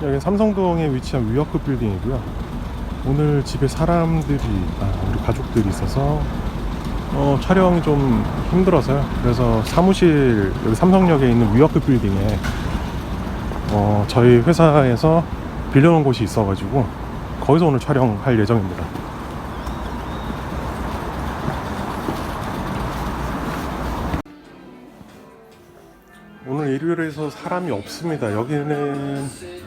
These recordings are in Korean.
여기 삼성동에 위치한 위워크 빌딩이고요. 오늘 집에 사람들이, 우리 가족들이 있어서 촬영이 좀 힘들어서요. 그래서 사무실, 여기 삼성역에 있는 위워크 빌딩에 저희 회사에서 빌려놓은 곳이 있어가지고 거기서 오늘 촬영할 예정입니다. 오늘 일요일에서 사람이 없습니다. 여기는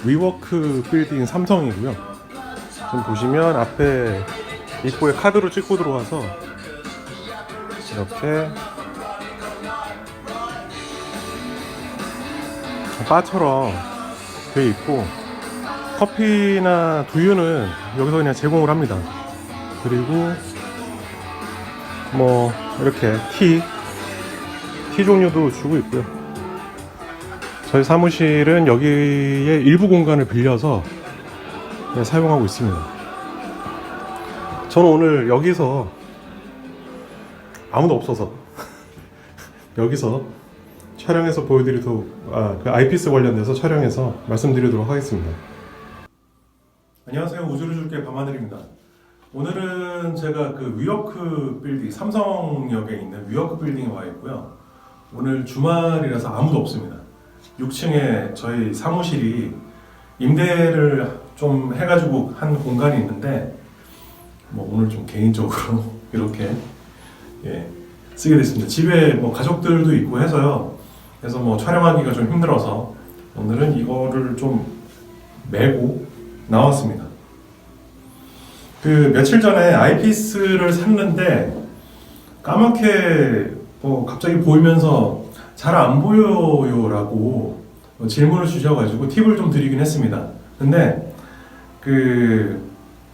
위워크 빌딩 삼성이고요. 지금 보시면 앞에 입구에 카드로 찍고 들어와서 이렇게 바처럼 돼 있고, 커피나 두유는 여기서 그냥 제공을 합니다. 그리고 뭐 이렇게 티 종류도 주고 있고요. 저희 사무실은 여기에 일부 공간을 빌려서 사용하고 있습니다. 저는 오늘 여기서 아무도 없어서 여기서 촬영해서 보여드리도록, 그 아이피스 관련돼서 촬영해서 말씀드리도록 하겠습니다. 안녕하세요. 우주를 줄게 밤하늘입니다. 오늘은 제가 그 위워크 빌딩, 삼성역에 있는 위워크 빌딩에 와 있고요. 오늘 주말이라서 아무도 없습니다. 6층에 저희 사무실이 임대를 좀 해가지고 한 공간이 있는데, 뭐 오늘 좀 개인적으로 이렇게 쓰게 됐습니다. 집에 뭐 가족들도 있고 해서요. 그래서 뭐 촬영하기가 좀 힘들어서 오늘은 이거를 좀 메고 나왔습니다. 그 며칠 전에 아이피스를 샀는데 까맣게 갑자기 보이면서 잘 안 보여요 라고 질문을 주셔가지고 팁을 좀 드리긴 했습니다. 근데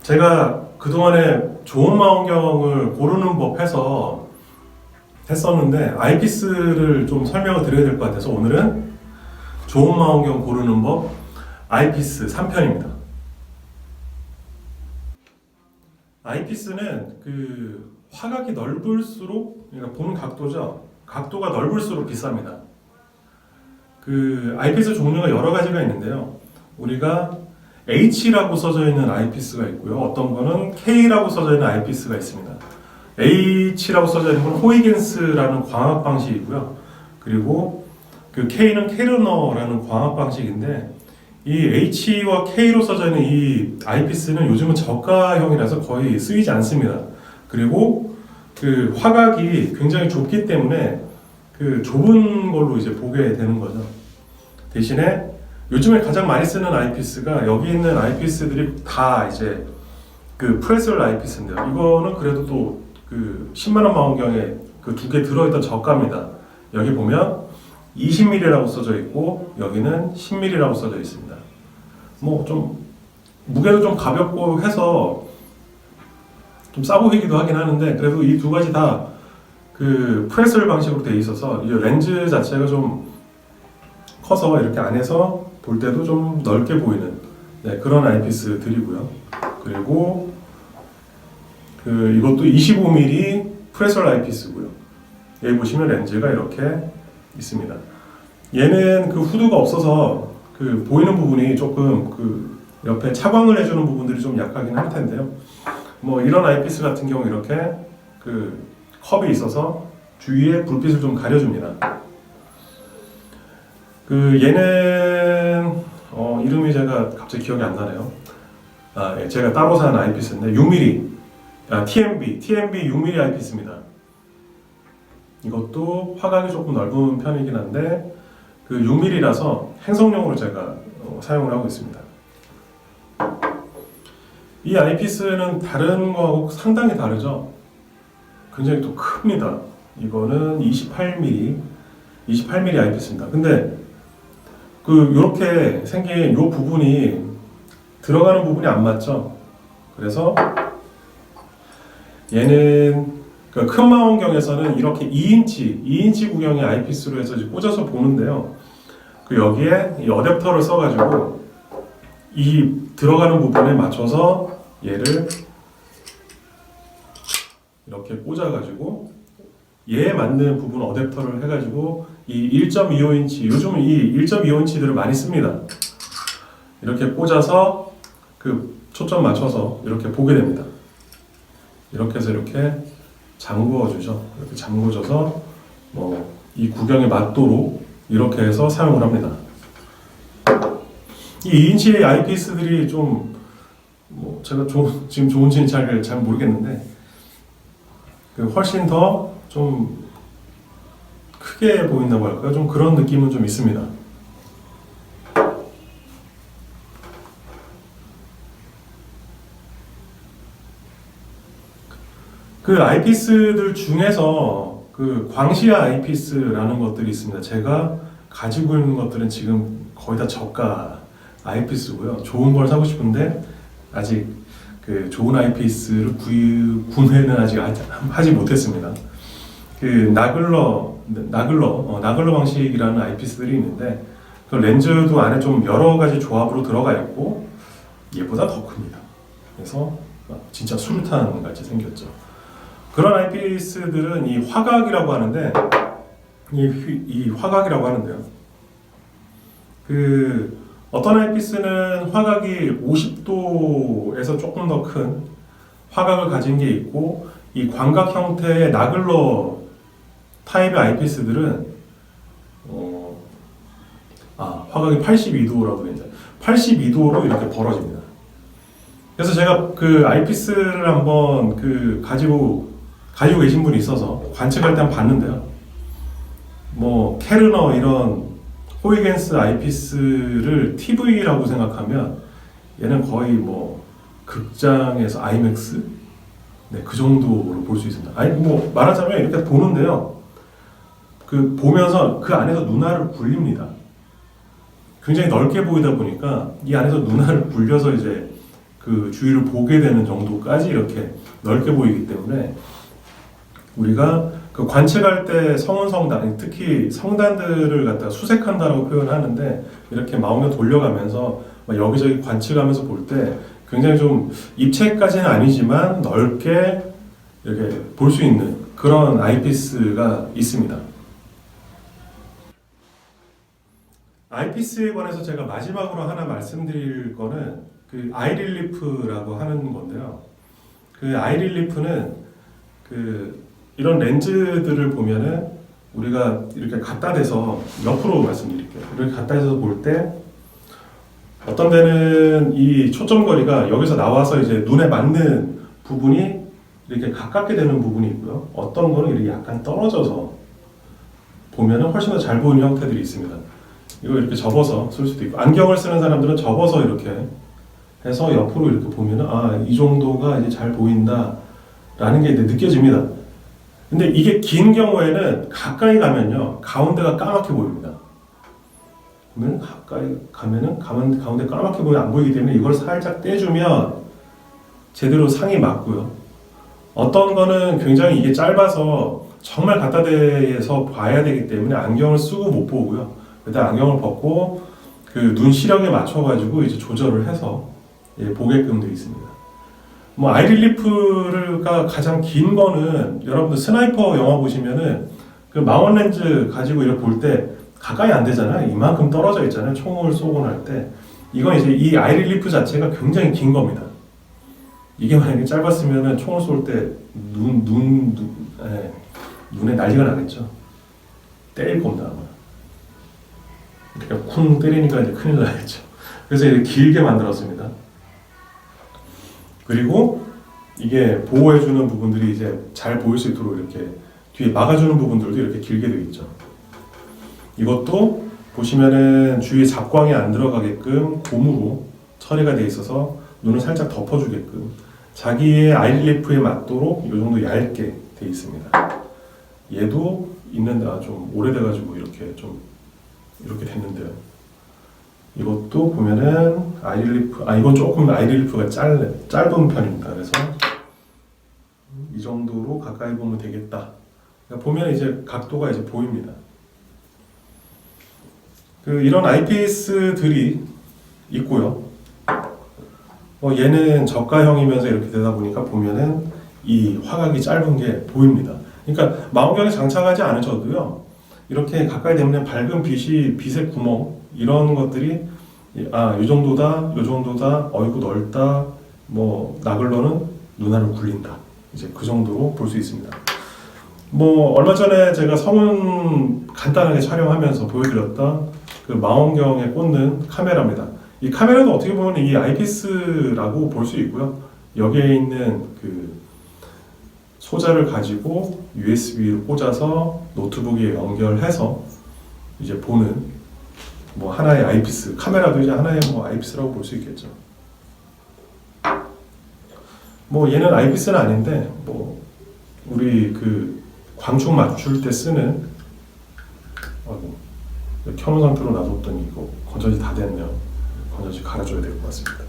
제가 그동안에 좋은 망원경을 고르는 법 해서 했었는데 아이피스를 좀 설명을 드려야 될 것 같아서 오늘은 좋은 망원경 고르는 법 아이피스 3편입니다. 아이피스는 그 화각이 넓을수록, 그러니까 보는 각도죠. 각도가 넓을수록 비쌉니다. 그 아이피스 종류가 여러 가지가 있는데요. 우리가 H라고 써져 있는 아이피스가 있고요. 어떤 거는 K라고 써져 있는 아이피스가 있습니다. H라고 써져 있는 건 호이겐스라는 광학 방식이고요. 그리고 그 K는 케르너라는 광학 방식인데, 이 H와 K로 써져 있는 이 아이피스는 요즘은 저가형이라서 거의 쓰이지 않습니다. 그리고 그 화각이 굉장히 좁기 때문에 그 좁은 걸로 이제 보게 되는 거죠. 대신에 요즘에 가장 많이 쓰는 아이피스가, 여기 있는 아이피스들이 다 이제 그 프레셀 아이피스인데요. 이거는 그래도 또 그 10만 원 망원경에 그 두 개 들어있던 저가입니다. 여기 보면 20mm라고 써져 있고 여기는 10mm라고 써져 있습니다. 뭐 좀 무게도 좀 가볍고 해서 좀 싸 보이기도 하긴 하는데, 그래도 이 두 가지 다 그 프레셀 방식으로 되어 있어서 이 렌즈 자체가 좀 커서 이렇게 안에서 볼 때도 좀 넓게 보이는 그런 아이피스들이고요. 그리고 이것도 25mm 프레셀 아이피스고요. 여기 보시면 렌즈가 이렇게 있습니다. 얘는 그 후드가 없어서 그 보이는 부분이 조금 그 옆에 차광을 해주는 부분들이 좀 약하긴 할 텐데요. 뭐 이런 아이피스 같은 경우 이렇게 그 컵이 있어서 주위에 불빛을 좀 가려줍니다. 얘는 이름이 제가 갑자기 기억이 안 나네요. 제가 따로 산 아이피스인데 6mm, TMB 6mm 아이피스입니다. 이것도 화각이 조금 넓은 편이긴 한데 그 6mm라서 행성용으로 제가 사용을 하고 있습니다. 이 아이피스는 다른 거하고 상당히 다르죠. 굉장히 또 큽니다. 이거는 28mm 아이피스입니다. 근데 요렇게 생긴 요 부분이 들어가는 부분이 안 맞죠. 그래서 얘는 큰 망원경에서는 이렇게 2인치 구경의 아이피스로 해서 꽂아서 보는데요. 여기에 이 어댑터를 써가지고 이 들어가는 부분에 맞춰서 얘를 이렇게 꽂아가지고 얘에 맞는 부분 어댑터를 해가지고 이 1.25인치, 요즘은 이 1.25인치들을 많이 씁니다. 이렇게 꽂아서 그 초점 맞춰서 이렇게 보게 됩니다. 이렇게 해서 이렇게 잠그어 주죠. 이렇게 잠궈줘서 뭐 이 구경에 맞도록 이렇게 해서 사용을 합니다. 이 2인치 아이피스들이 좀 뭐 제가 지금 좋은지는 잘 모르겠는데 그 훨씬 더 좀 크게 보인다고 할까요? 좀 그런 느낌은 좀 있습니다. 그 아이피스들 중에서 그 광시아 아이피스라는 것들이 있습니다. 제가 가지고 있는 것들은 지금 거의 다 저가 아이피스고요. 좋은 걸 사고 싶은데 아직 그 좋은 아이피스를 구매는 아직 하지 못했습니다. 그 나글러 방식이라는 아이피스들이 있는데 그 렌즈도 안에 좀 여러 가지 조합으로 들어가 있고 얘보다 더 큽니다. 그래서 진짜 수류탄 같이 생겼죠. 그런 아이피스들은 이 화각이라고 하는데 이 화각이라고 하는데요. 그 어떤 아이피스는 화각이 50도에서 조금 더 큰 화각을 가진 게 있고 이 광각 형태의 나글러 타입의 아이피스들은 화각이 82도라고 되죠. 82도로 이렇게 벌어집니다. 그래서 제가 그 아이피스를 한번 가지고 계신 분이 있어서 관측할 때 한번 봤는데요. 뭐 캐르너 이런 호이겐스 아이피스를 TV라고 생각하면 얘는 거의 뭐 극장에서 아이맥스 그 정도로 볼 수 있습니다. 아니 뭐 말하자면 이렇게 보는데요. 그 보면서 그 안에서 눈알을 굴립니다. 굉장히 넓게 보이다 보니까 이 안에서 눈알을 굴려서 이제 그 주위를 보게 되는 정도까지 이렇게 넓게 보이기 때문에 우리가 그 관측할 때 성운 성단, 특히 성단들을 갖다가 수색한다라고 표현하는데 이렇게 마음을 돌려가면서 여기저기 관측하면서 볼 때 굉장히 좀 입체까지는 아니지만 넓게 이렇게 볼 수 있는 그런 아이피스가 있습니다. 아이피스에 관해서 제가 마지막으로 하나 말씀드릴 거는 그 아이릴리프라고 하는 건데요. 그 아이릴리프는 이런 렌즈들을 보면은 우리가 이렇게 갖다 대서 옆으로 말씀드릴게요. 이렇게 갖다 대서 볼 때 어떤 데는 이 초점 거리가 여기서 나와서 이제 눈에 맞는 부분이 이렇게 가깝게 되는 부분이 있고요. 어떤 거는 이렇게 약간 떨어져서 보면은 훨씬 더 잘 보이는 형태들이 있습니다. 이거 이렇게 접어서 쓸 수도 있고 안경을 쓰는 사람들은 접어서 이렇게 해서 옆으로 이렇게 보면은 이 정도가 이제 잘 보인다라는 게 이제 느껴집니다. 근데 이게 긴 경우에는 가까이 가면요 가운데가 까맣게 보입니다. 그러면 가까이 가면은 가운데 까맣게 보이면 안 보이기 때문에 이걸 살짝 떼주면 제대로 상이 맞고요. 어떤 거는 굉장히 이게 짧아서 정말 갖다 대서 봐야 되기 때문에 안경을 쓰고 못 보고요. 그때 안경을 벗고 그 눈 시력에 맞춰가지고 이제 조절을 해서 보게끔 되어 있습니다. 뭐 아이릴리프가 가장 긴 거는 여러분들 스나이퍼 영화 보시면은 그 망원 렌즈 가지고 이렇게 볼 때 가까이 안 되잖아요. 이만큼 떨어져 있잖아요. 총을 쏘고 날 때. 이건 이제 이 아이릴리프 자체가 굉장히 긴 겁니다. 이게 만약에 짧았으면은 총을 쏠 때 눈에 난리가 나겠죠. 때릴 겁니다 아마. 그러니까 쿵 때리니까 이제 큰일 나겠죠. 그래서 이렇게 길게 만들었습니다. 그리고 이게 보호해주는 부분들이 이제 잘 보일 수 있도록 이렇게 뒤에 막아주는 부분들도 이렇게 길게 되어 있죠. 이것도 보시면은 주위에 잡광이 안 들어가게끔 고무로 처리가 되어 있어서 눈을 살짝 덮어주게끔 자기의 아이릴리프에 맞도록 이 정도 얇게 되어 있습니다. 얘도 있는데 좀 오래돼가지고 이렇게 됐는데요. 이것도 보면은 아이릴리프, 이건 조금 아이릴리프가 짧은 편입니다. 그래서 이 정도로 가까이 보면 되겠다. 그러니까 보면 이제 각도가 이제 보입니다. 이런 아이피스들이 있고요. 얘는 저가형이면서 이렇게 되다 보니까 보면은 이 화각이 짧은 게 보입니다. 그러니까 망원경에 장착하지 않으셔도요. 이렇게 가까이 되면 밝은 빛의 구멍 이런 것들이 이 정도다, 요 정도다, 어이구 넓다, 뭐 나글러는 눈알을 굴린다. 이제 그 정도로 볼 수 있습니다. 뭐 얼마 전에 제가 성운 간단하게 촬영하면서 보여드렸던 그 망원경에 꽂는 카메라입니다. 이 카메라도 어떻게 보면 이 아이피스라고 볼 수 있고요. 여기에 있는 그 소자를 가지고 USB로 꽂아서 노트북에 연결해서 이제 보는 뭐 하나의 아이피스, 카메라도 이제 하나의 뭐 아이피스라고 볼 수 있겠죠. 뭐 얘는 아이피스는 아닌데 뭐 우리 그 광축 맞출 때 쓰는 켜놓은 상태로 놔뒀더니 이거 건전지 다 됐네요. 건전지 갈아줘야 될 것 같습니다.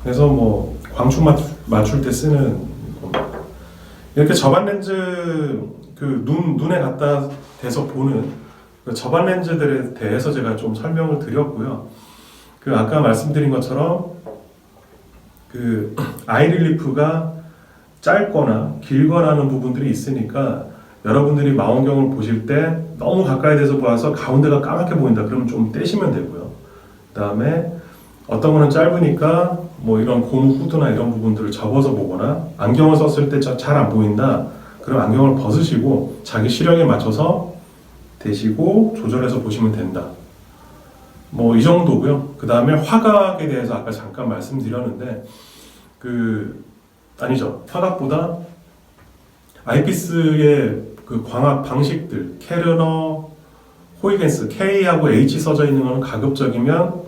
그래서 뭐 광축 맞출 때 쓰는 겁니다. 이렇게 저반 렌즈 그 눈에 갖다 대서 보는 그 저반 렌즈들에 대해서 제가 좀 설명을 드렸고요. 그 아까 말씀드린 것처럼 그 아이 릴리프가 짧거나 길거나 하는 부분들이 있으니까 여러분들이 망원경을 보실 때 너무 가까이 대서 보아서 가운데가 까맣게 보인다 그러면 좀 떼시면 되고요. 그 다음에 어떤 거는 짧으니까 뭐 이런 고무 후드나 이런 부분들을 접어서 보거나 안경을 썼을 때 잘 안 보인다 그럼 안경을 벗으시고 자기 시력에 맞춰서 대시고 조절해서 보시면 된다. 뭐 이 정도고요. 그 다음에 화각에 대해서 아까 잠깐 말씀드렸는데 아니죠. 화각보다 아이피스의 그 광학 방식들 케르너, 호이겐스, K하고 H 써져 있는 거는 가급적이면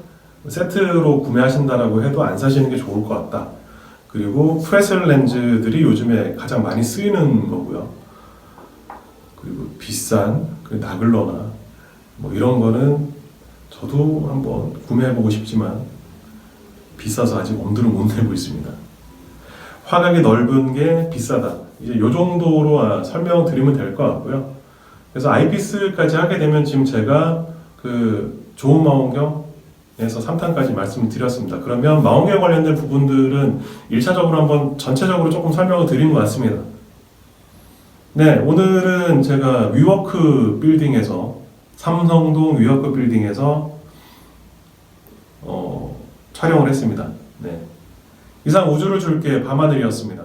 세트로 구매하신다라고 해도 안 사시는 게 좋을 것 같다. 그리고 프레셀 렌즈들이 요즘에 가장 많이 쓰이는 거고요. 그리고 비싼 그 나글러나 뭐 이런 거는 저도 한번 구매해보고 싶지만 비싸서 아직 엄두를 못 내고 있습니다. 화각이 넓은 게 비싸다. 이제 이 정도로 설명드리면 될 것 같고요. 그래서 아이피스까지 하게 되면 지금 제가 그 좋은 망원경에서 3탄까지 말씀을 드렸습니다. 그러면 망원경 관련된 부분들은 1차적으로 한번 전체적으로 조금 설명을 드린 것 같습니다. 네, 오늘은 제가 위워크 빌딩에서 삼성동 위워크 빌딩에서 촬영을 했습니다. 네. 이상 우주를 줄게 밤하늘이었습니다.